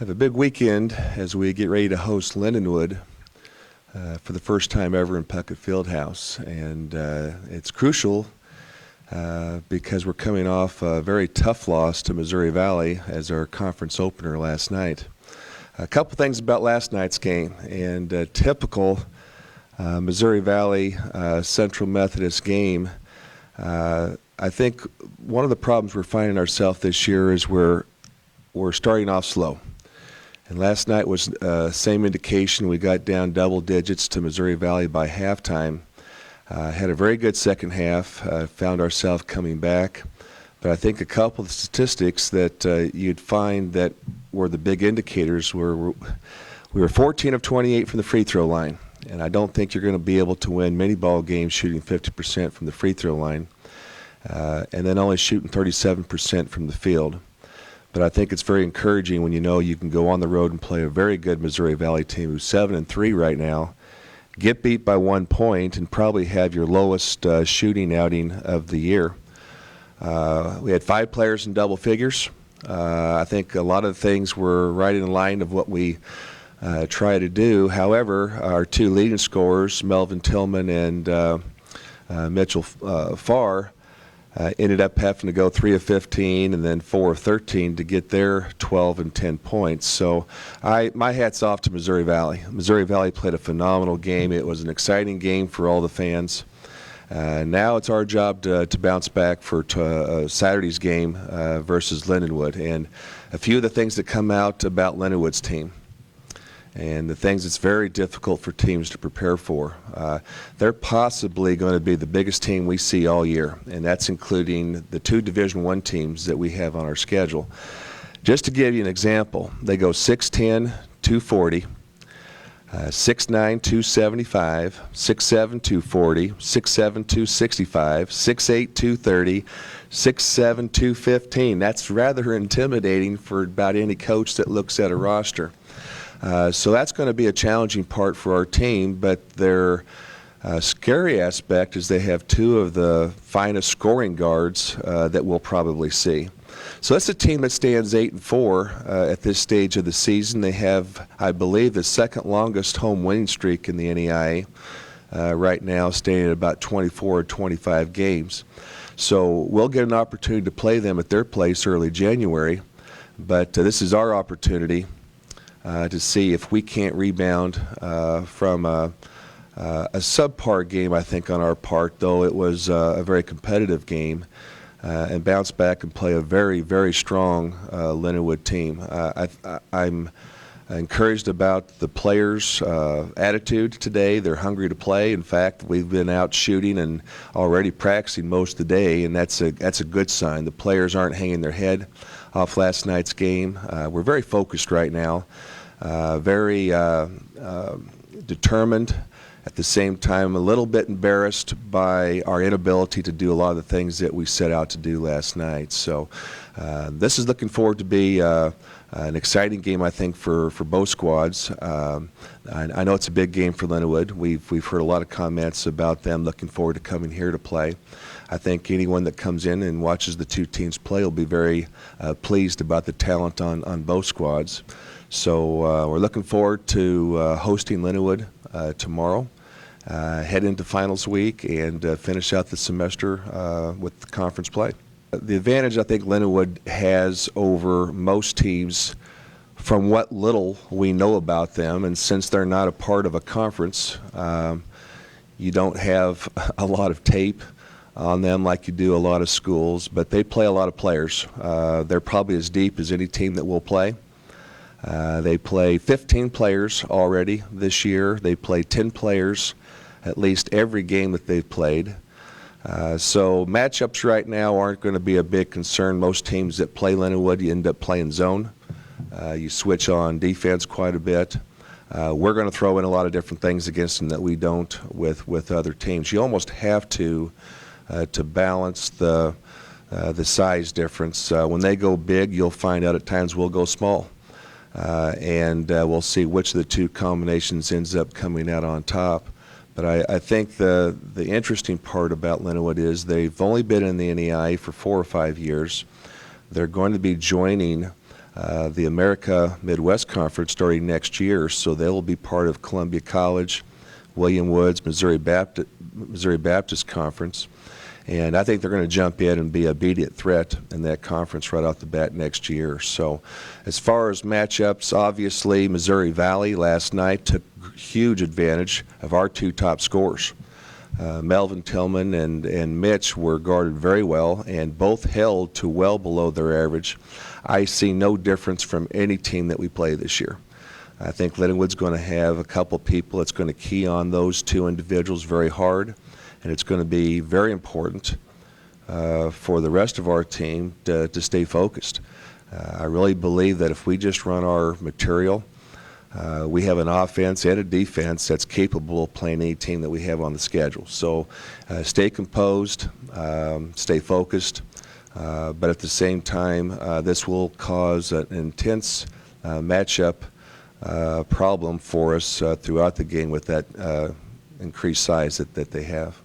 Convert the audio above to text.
Have a big weekend as we get ready to host Lindenwood for the first time ever in Puckett Fieldhouse, and it's crucial because we're coming off a very tough loss to Missouri Valley as our conference opener last night. A couple things about last night's game, and typical Missouri Valley Central Methodist game. I think one of the problems we're finding ourselves this year is we're starting off slow. And last night was same indication. We got down double digits to Missouri Valley by halftime. Had a very good second half, found ourselves coming back. But I think a couple of statistics that you'd find that were the big indicators were we were 14 of 28 from the free throw line. And I don't think you're going to be able to win many ball games shooting 50% from the free throw line. And then only shooting 37% from the field. But I think it's very encouraging when you know you can go on the road and play a very good Missouri Valley team who's 7-3 right now, get beat by 1 point, and probably have your lowest shooting outing of the year. We had 5 players in double figures. I think a lot of things were right in line of what we try to do. However, our 2 leading scorers, Melvin Tillman and Mitchell Farr, ended up having to go 3 of 15 and then 4 of 13 to get their 12 and 10 points. So my hat's off to Missouri Valley. Missouri Valley played a phenomenal game. It was an exciting game for all the fans. Now it's our job to bounce back for Saturday's game versus Lindenwood. And a few of the things that come out about Lindenwood's team and the things it's very difficult for teams to prepare for. They're possibly going to be the biggest team we see all year, and that's including the 2 Division I teams that we have on our schedule. Just to give you an example, they go 6'10", 240, 6'9", 275, 6'7", 240, 6'7", 265, 6'8", 230, 6'7", 215. That's rather intimidating for about any coach that looks at a roster. So that's going to be a challenging part for our team, but their scary aspect is they have 2 of the finest scoring guards that we'll probably see. So that's a team that stands 8-4 at this stage of the season. They have, I believe, the second longest home winning streak in the NEIA right now, standing at about 24 or 25 games. So we'll get an opportunity to play them at their place early January, but this is our opportunity to see if we can't rebound from a subpar game, I think, on our part, though it was a very competitive game, and bounce back and play a very, very strong Lindenwood team. I'm encouraged about the players' attitude today. They're hungry to play. In fact, we've been out shooting and already practicing most of the day, and that's a good sign. The players aren't hanging their head off last night's game. We're very focused right now, very determined, at the same time a little bit embarrassed by our inability to do a lot of the things that we set out to do last night. So this is looking forward to be an exciting game, I think, for both squads. I know it's a big game for Lindenwood. We've heard a lot of comments about them looking forward to coming here to play. I think anyone that comes in and watches the 2 teams play will be very pleased about the talent on both squads. So we're looking forward to hosting Lindenwood tomorrow, head into finals week, and finish out the semester with conference play. The advantage I think Lindenwood has over most teams, from what little we know about them, and since they're not a part of a conference, you don't have a lot of tape on them like you do a lot of schools, but they play a lot of players. They're probably as deep as any team that will play. They play 15 players already this year. They play 10 players at least every game that they've played. So matchups right now aren't going to be a big concern. Most teams that play Lindenwood, you end up playing zone. You switch on defense quite a bit. We're going to throw in a lot of different things against them that we don't with other teams. You almost have to balance the size difference. When they go big, you'll find out at times we'll go small. And we'll see which of the 2 combinations ends up coming out on top. But I think the interesting part about Lindenwood is they've only been in the NEI for 4 or 5 years. They're going to be joining the America Midwest Conference starting next year, so they'll be part of Columbia College, William Woods, Missouri Baptist Conference. And I think they're going to jump in and be an immediate threat in that conference right off the bat next year. So as far as matchups, obviously Missouri Valley last night took huge advantage of our two top scorers. Melvin Tillman and Mitch were guarded very well and both held to well below their average. I see no difference from any team that we play this year. I think Lindenwood's going to have a couple people that's going to key on those two individuals very hard, and it's going to be very important for the rest of our team to stay focused. I really believe that if we just run our material, we have an offense and a defense that's capable of playing any team that we have on the schedule. So stay composed, stay focused, but at the same time, this will cause an intense matchup problem for us throughout the game with that increased size that they have.